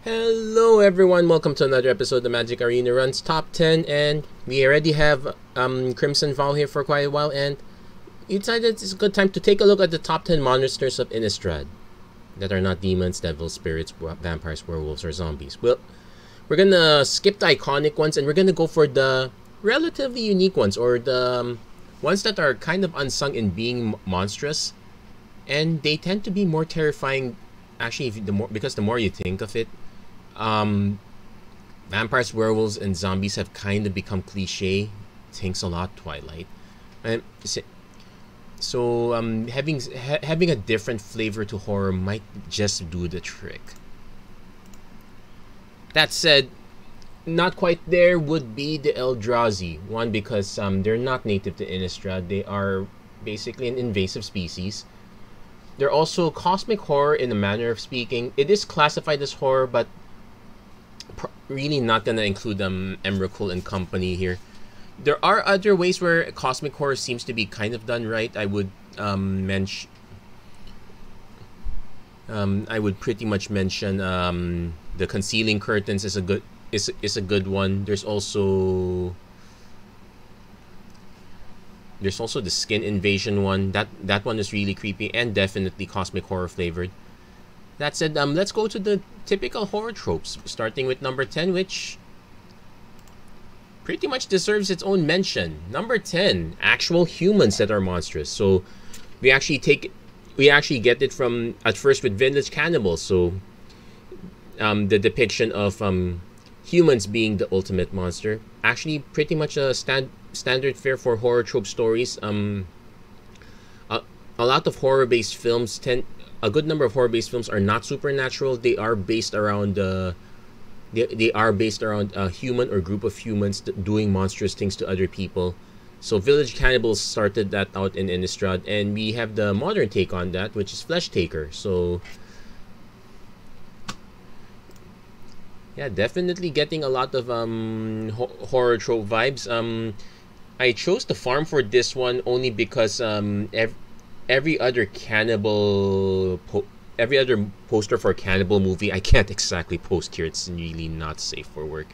Hello everyone, welcome to another episode of the Magic Arena Runs Top 10, and we already have Crimson Vow here for quite a while, and we decided it's a good time to take a look at the top 10 monsters of Innistrad that are not demons, devils, spirits, vampires, werewolves, or zombies. Well, we're gonna skip the iconic ones and we're gonna go for the relatively unique ones, or the ones that are kind of unsung in being monstrous, and they tend to be more terrifying actually because the more you think of it. Vampires, werewolves, and zombies have kind of become cliche. Thanks a lot, Twilight. And so having a different flavor to horror might just do the trick. That said, not quite there would be the Eldrazi. One, because they're not native to Innistrad. They are basically an invasive species. They're also cosmic horror in a manner of speaking. It is classified as horror, but really not gonna include Emrakul and company here. There are other ways where cosmic horror seems to be kind of done right. I would mention. I would pretty much mention the concealing curtains is a good one. There's also the skin invasion one. That one is really creepy and definitely cosmic horror flavored. That said, let's go to the typical horror tropes, starting with number 10, which pretty much deserves its own mention. Number 10, actual humans that are monstrous. So we actually get it from at first with village cannibals. So the depiction of humans being the ultimate monster, actually pretty much a standard fare for horror trope stories. A lot of horror-based films a good number of horror-based films are not supernatural. They are based around a human or group of humans doing monstrous things to other people. So Village Cannibals started that out in Innistrad, and we have the modern take on that, which is Flesh Taker. So yeah, definitely getting a lot of horror trope vibes. I chose the farm for this one only because every other poster for a cannibal movie, I can't exactly post here. It's really not safe for work.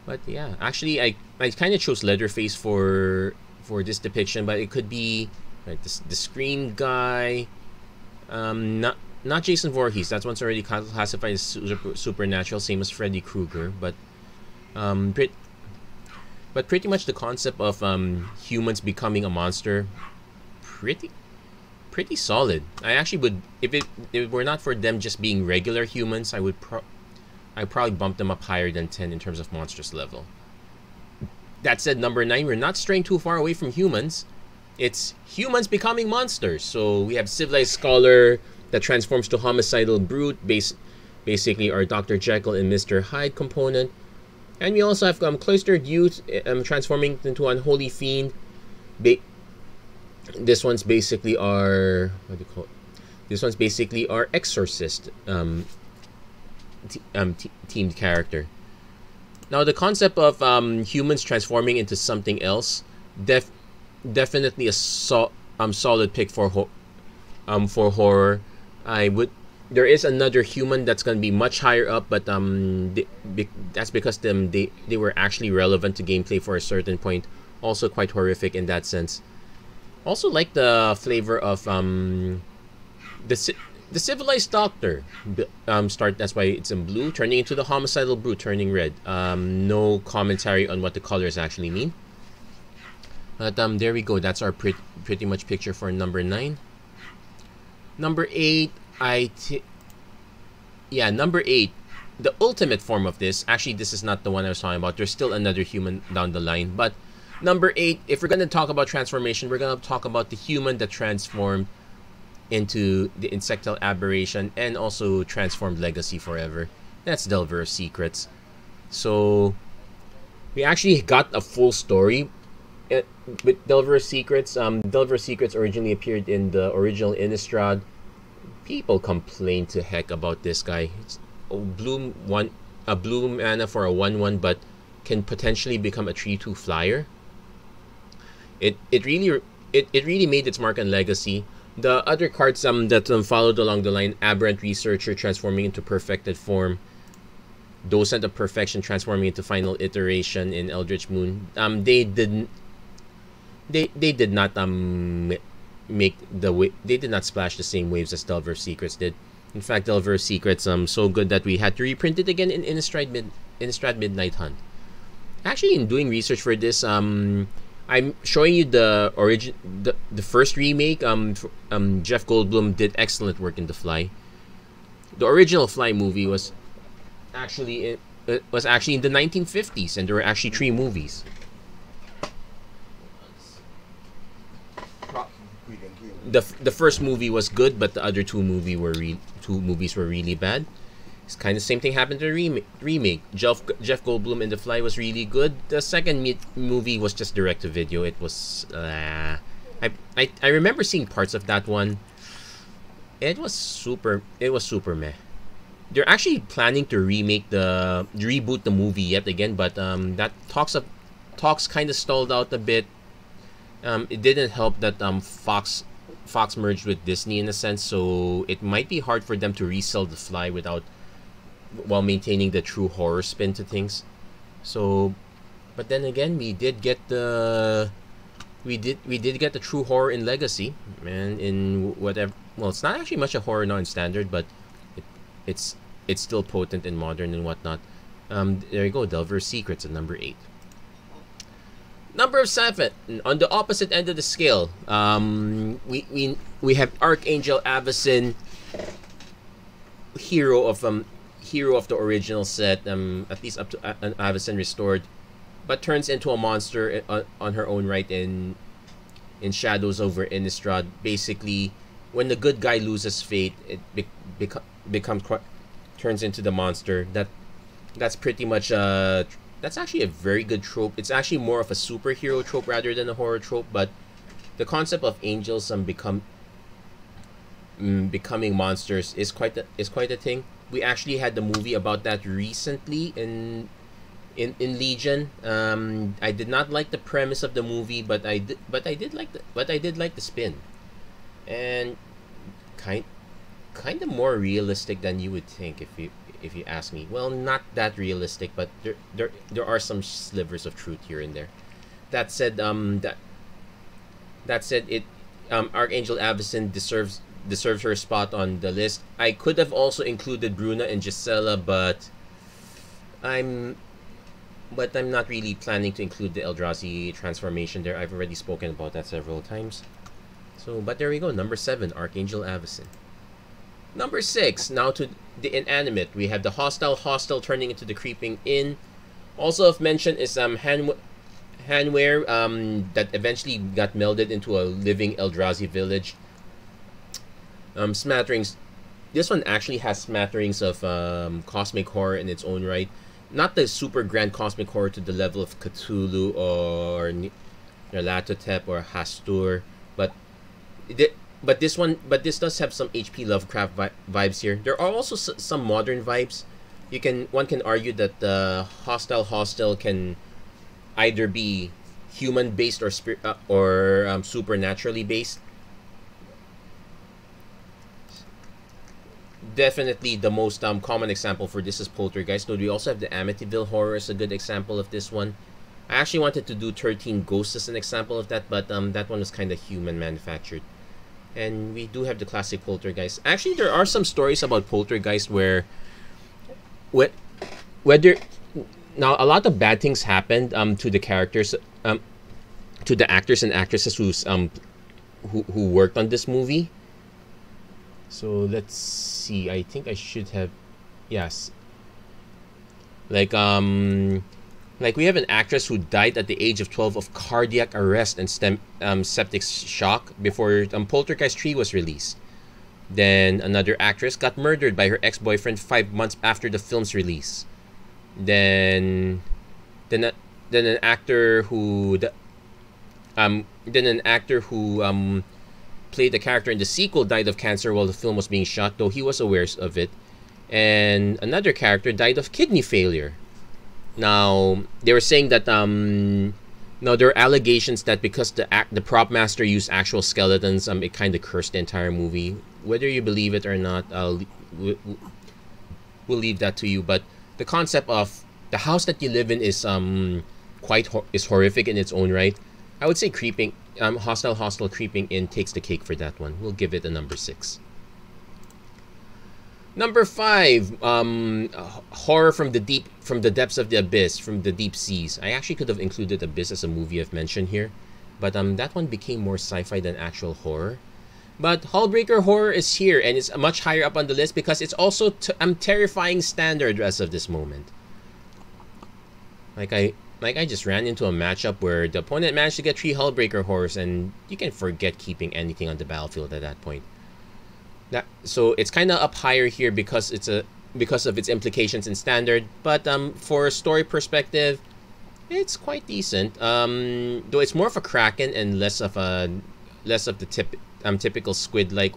But yeah, actually, I kind of chose Leatherface for this depiction, but it could be right, the Scream guy, not Jason Voorhees. That one's already classified as supernatural, same as Freddy Krueger. But pretty much the concept of humans becoming a monster, pretty solid. I actually would, if it were not for them just being regular humans, I'd probably bump them up higher than 10 in terms of monstrous level. That said, number 9, we're not straying too far away from humans. It's humans becoming monsters. So we have Civilized Scholar that transforms to Homicidal Brute, basically our Dr. Jekyll and Mr. Hyde component. And we also have Cloistered Youth transforming into Unholy Fiend. This one's basically our Exorcist themed character. Now the concept of humans transforming into something else, definitely a solid pick for horror. There is another human that's going to be much higher up, but that's because they were actually relevant to gameplay for a certain point. Also quite horrific in that sense. Also like the flavor of the Civilized Doctor. That's why it's in blue, turning into the Homicidal Brute, turning red. No commentary on what the colors actually mean. But there we go. That's our pretty much picture for number 9. Number 8. Number 8, the ultimate form of this. Actually, this is not the one I was talking about. There's still another human down the line. But number 8, if we're going to talk about transformation, we're going to talk about the human that transformed into the insectile aberration and also transformed Legacy Forever. That's Delver of Secrets. So we actually got a full story with Delver of Secrets. Delver of Secrets originally appeared in the original Innistrad. People complain to heck about this guy. It's a blue mana for a 1/1, but can potentially become a 3/2 flyer. It really made its mark on Legacy. The other cards that followed along the line: Aberrant Researcher transforming into Perfected Form, Docent of Perfection transforming into Final Iteration in Eldritch Moon. They didn't. They did not make they did not splash the same waves as Delver's Secrets did. In fact, Delver's Secrets so good that we had to reprint it again in Innistrad Midnight Hunt. Actually, in doing research for this, I'm showing you the first remake. Jeff Goldblum did excellent work in The Fly. The original Fly movie was actually in the 1950s, and there were actually 3 movies. The first movie was good, but the other 2 movies were really bad. It's kind of the same thing happened to the remake. Jeff Goldblum in The Fly was really good. The second movie was just direct to video. It was I remember seeing parts of that one. It was super meh. They're actually planning to reboot the movie yet again, but that talks kind of stalled out a bit. It didn't help that Fox merged with Disney in a sense, so it might be hard for them to resell The Fly while maintaining the true horror spin to things. So, but then again, we did get the true horror in Legacy, and in whatever. Well, it's not actually much a horror now in Standard, but it's still potent in Modern and whatnot. There you go, Delver's Secrets at number 8. Number 7, on the opposite end of the scale, we have Archangel Avacyn, hero of the original set, at least up to Avacyn Restored, but turns into a monster on her own right in Shadows over Innistrad. Basically, when the good guy loses fate, it turns into the monster. That's pretty much that's actually a very good trope. It's actually more of a superhero trope rather than a horror trope, but the concept of angels becoming monsters is quite a thing. We actually had the movie about that recently in Legion. I did not like the premise of the movie, but I did like the spin, and kind of more realistic than you would think if you ask me. Well, not that realistic, but there are some slivers of truth here and there. That said, Archangel Avacyn deserves her spot on the list. I could have also included Bruna and Gisela, but I'm not really planning to include the Eldrazi transformation there. I've already spoken about that several times. So, but there we go. Number 7, Archangel Avacyn. Number 6, now to the inanimate. We have the hostile turning into the creeping in. Also of mention is Hanweir that eventually got melded into a living Eldrazi village. Smatterings. This one actually has smatterings of cosmic horror in its own right. Not the super grand cosmic horror to the level of Cthulhu or Nyarlathotep or Hastur, but this does have some H.P. Lovecraft vibes here. There are also some modern vibes. One can argue that the hostile can either be human based or supernaturally based. Definitely the most common example for this is Poltergeist, though we also have the Amityville Horror as a good example of this one. I actually wanted to do 13 Ghosts as an example of that, but that one was kind of human manufactured. And we do have the classic Poltergeist. Actually, there are some stories about Poltergeist where whether now a lot of bad things happened to the characters, to the actors and actresses who worked on this movie. So let's see. I think I should have, yes. Like we have an actress who died at the age of 12 of cardiac arrest and septic shock before Poltergeist 3 was released. Then another actress got murdered by her ex-boyfriend 5 months after the film's release. Then an actor who played the character in the sequel died of cancer while the film was being shot, though he was aware of it. And another character died of kidney failure. Now, they were saying that Now there are allegations that because the prop master used actual skeletons, it kind of cursed the entire movie. Whether you believe it or not, we'll leave that to you. But the concept of the house that you live in is is horrific in its own right. I would say creeping, hostile creeping in takes the cake for that one. We'll give it a number 6. Number 5, horror from the depths of the abyss, from the deep seas. I actually could have included Abyss as a movie I've mentioned here, but that one became more sci-fi than actual horror. But Hullbreaker Horror is here, and it's much higher up on the list because it's also terrifying standard as of this moment. Like I just ran into a matchup where the opponent managed to get 3 Hullbreaker Horrors, and you can forget keeping anything on the battlefield at that point. So it's kind of up higher here because of its implications in standard. But for a story perspective, it's quite decent. Though it's more of a kraken and less of the typical squid-like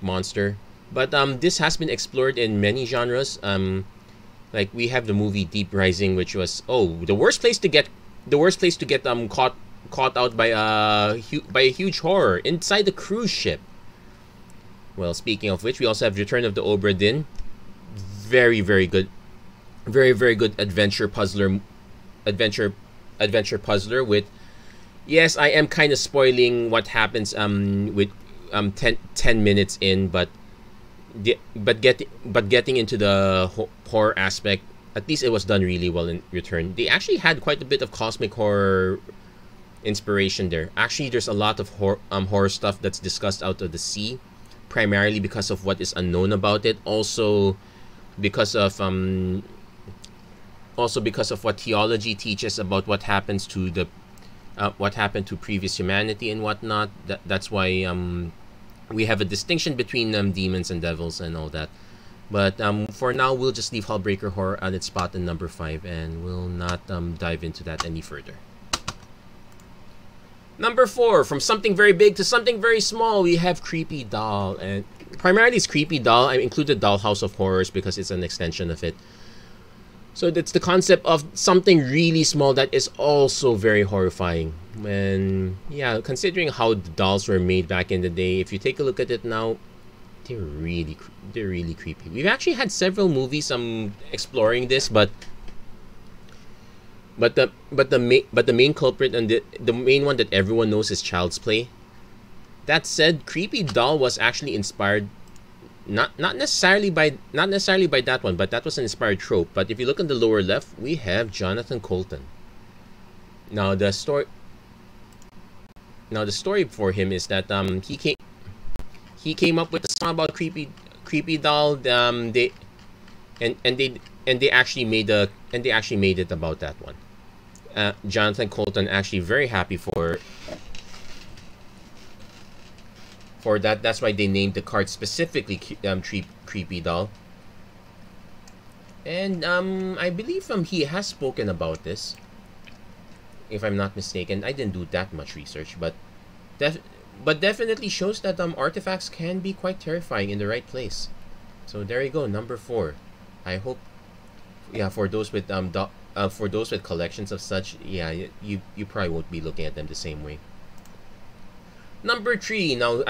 monster. But this has been explored in many genres. Like we have the movie Deep Rising, which was the worst place to get caught out by a huge horror inside the cruise ship. Well, speaking of which, we also have Return of the Obra Dinn. Very, very good, very good adventure puzzler with. Yes, I am kind of spoiling what happens with 10 minutes in, but getting into the horror aspect, at least it was done really well in Return. They actually had quite a bit of cosmic horror inspiration there. Actually, there's a lot of horror stuff that's discussed out of the sea, primarily because of what is unknown about it. Also because of what theology teaches about what happens to what happened to previous humanity and whatnot. That's why we have a distinction between demons and devils and all that. But for now, we'll just leave Hullbreaker Horror at its spot in number 5, and we'll not dive into that any further. Number 4, from something very big to something very small, we have Creepy Doll. And primarily it's Creepy Doll. I included Dollhouse of Horrors because it's an extension of it. So that's the concept of something really small that is also very horrifying. And yeah, considering how the dolls were made back in the day, if you take a look at it now, they're really creepy. We've actually had several movies exploring this, but the main culprit and the main one that everyone knows is Child's Play. That said, Creepy Doll was actually inspired not necessarily by that one, but that was an inspired trope. But if you look on the lower left, we have Jonathan Coulton. Now the story for him is that he came up with a song about Creepy Doll. They actually made it about that one. Jonathan Coulton actually very happy for that. That's why they named the card specifically Creepy Doll. And I believe he has spoken about this, if I'm not mistaken. I didn't do that much research, but definitely shows that artifacts can be quite terrifying in the right place. So there you go, number 4. I hope, yeah, for those with collections of such, yeah, you probably won't be looking at them the same way. Number 3. Now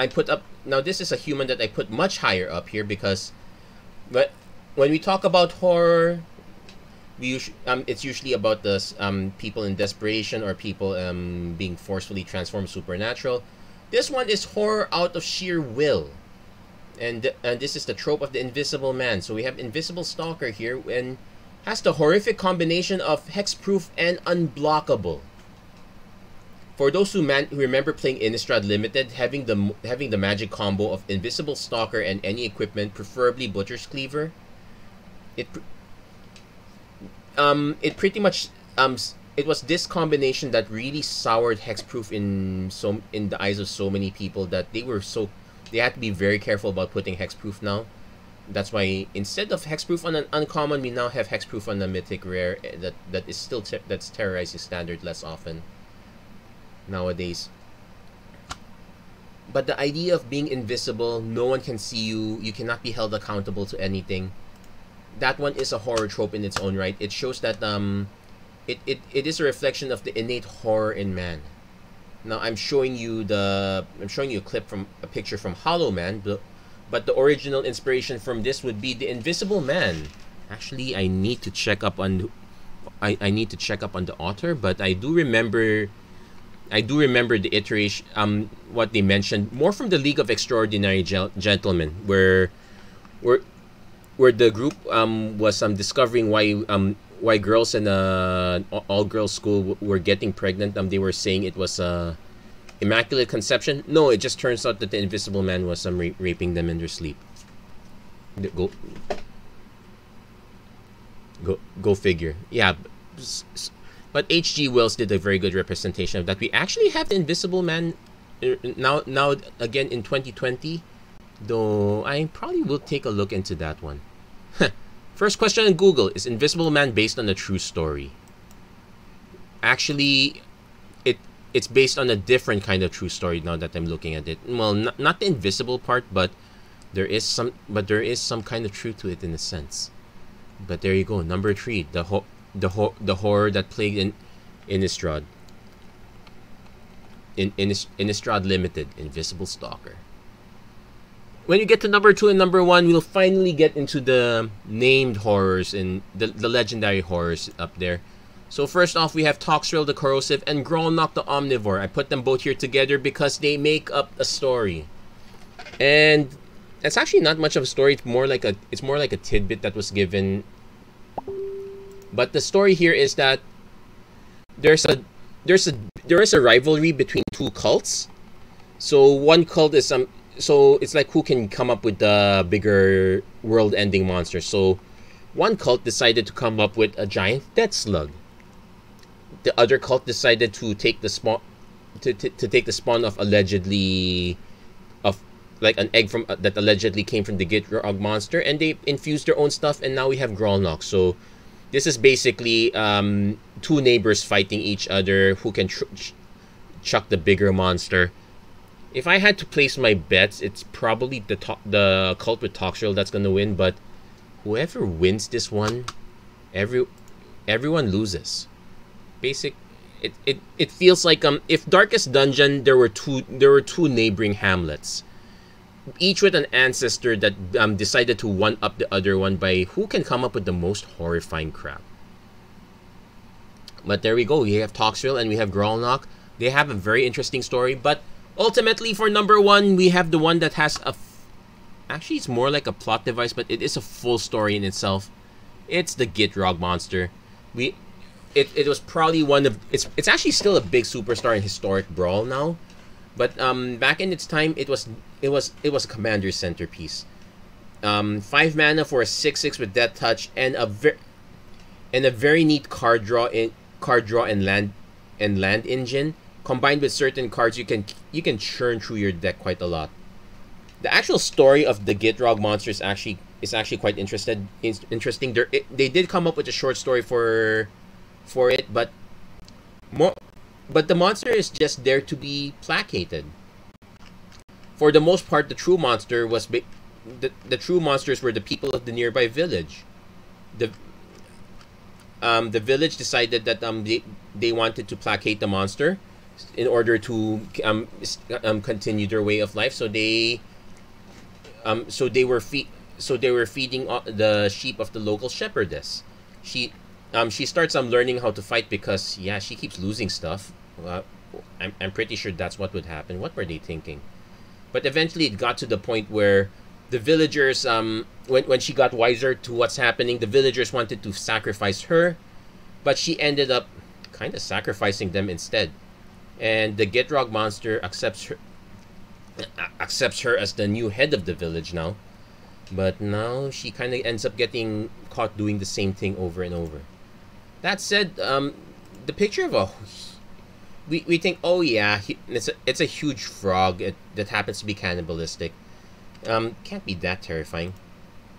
this is a human that I put much higher up here because, but when we talk about horror, it's usually about the people in desperation or people being forcefully transformed supernatural. This one is horror out of sheer will, and this is the trope of the Invisible Man. So we have Invisible Stalker here, and has the horrific combination of hexproof and unblockable. For those who remember playing Innistrad Limited, having the magic combo of Invisible Stalker and any equipment, preferably Butcher's Cleaver, it pretty much it was this combination that really soured hexproof in the eyes of so many people that they had to be very careful about putting hexproof now. That's why instead of hexproof on an uncommon, we now have hexproof on a mythic rare that's terrorizing standard less often nowadays. But the idea of being invisible, no one can see you, you cannot be held accountable to anything, that one is a horror trope in its own right. It shows that it is a reflection of the innate horror in man. Now I'm showing you a clip from a picture from Hollow Man, but the original inspiration from this would be the Invisible Man. Actually, I need to check up on the author, but I do remember the iteration, what they mentioned more from the League of Extraordinary Gentlemen, where the group was discovering why girls in all girls school were getting pregnant. They were saying it was immaculate conception. No, it just turns out that the Invisible Man was raping them in their sleep. Go figure. Yeah, but H.G. Wells did a very good representation of that. We actually have the Invisible Man now again in 2020, though I probably will take a look into that one. First question on Google: is Invisible Man based on a true story? Actually, it's based on a different kind of true story now that I'm looking at it. Well, not the invisible part, but there is some kind of truth to it in a sense. But there you go. Number 3, the horror that plagued in Innistrad. Innistrad Limited, Invisible Stalker. When you get to number 2 and number 1, we'll finally get into the named horrors and the legendary horrors up there. So first off, we have Toxrill the Corrosive and Grolnok the Omnivore. I put them both here together because they make up a story. And it's actually not much of a story. It's more like a tidbit that was given. But the story here is that there is a rivalry between two cults. So one cult is so it's like who can come up with the bigger world-ending monster. So one cult decided to come up with a giant death slug. The other cult decided to take the spawn take the spawn of like an egg from that allegedly came from the Gitrog monster, and they infused their own stuff, and now we have Grolnok. So this is basically two neighbors fighting each other who can chuck the bigger monster. If I had to place my bets, it's probably the cult with Toxrill that's gonna win, but whoever wins this one, everyone loses. It feels like if Darkest Dungeon there were two neighboring hamlets, each with an ancestor that decided to one up the other one by who can come up with the most horrifying crap. But there we go. We have Toxrill and we have Grolnok. They have a very interesting story, but ultimately for number 1, we have the one that has actually it's more like a plot device, but it is a full story in itself. It's the Gitrog monster. It was probably one of it's actually still a big superstar in historic Brawl now, but back in its time it was a commander centerpiece. 5 mana for a 6/6 with Death Touch and a very neat card draw and land engine. Combined with certain cards, you can churn through your deck quite a lot. The actual story of the Gitrog monster is actually quite interesting. They did come up with a short story for it, but the monster is just there to be placated. For the most part, the true monster was the true monsters were the people of the nearby village. The village decided that they wanted to placate the monster in order to continue their way of life. So they were feeding the sheep of the local shepherdess. She starts learning how to fight because she keeps losing stuff. I'm pretty sure that's what would happen. What were they thinking? But eventually it got to the point where the villagers when she got wiser to what's happening, the villagers wanted to sacrifice her, but she ended up kind of sacrificing them instead. And the Gitrog monster accepts her as the new head of the village now. But now she kind of ends up getting caught doing the same thing over and over. That said, the picture of we think, oh yeah, it's a huge frog that happens to be cannibalistic. Can't be that terrifying.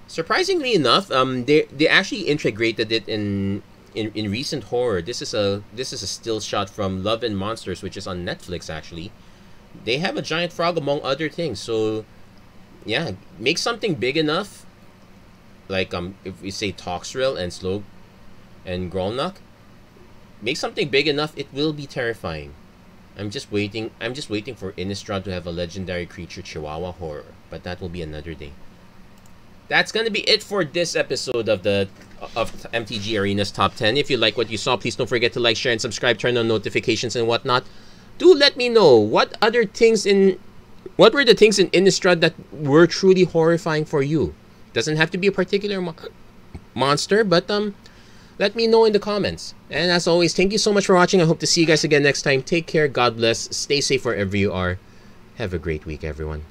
Surprisingly enough, they actually integrated it in recent horror. This is a still shot from Love and Monsters, which is on Netflix actually. They have a giant frog among other things. So yeah, make something big enough, like if we say Toxrill and Grolnok, make something big enough, it will be terrifying. I'm just waiting for Innistrad to have a legendary creature Chihuahua horror, but that will be another day. That's gonna be it for this episode of MTG Arena's Top 10. If you like what you saw, please don't forget to like, share, and subscribe, turn on notifications and whatnot. Do let me know what were the things in Innistrad that were truly horrifying for you. Doesn't have to be a particular monster, but let me know in the comments. And as always, thank you so much for watching. I hope to see you guys again next time. Take care, God bless, stay safe wherever you are. Have a great week, everyone.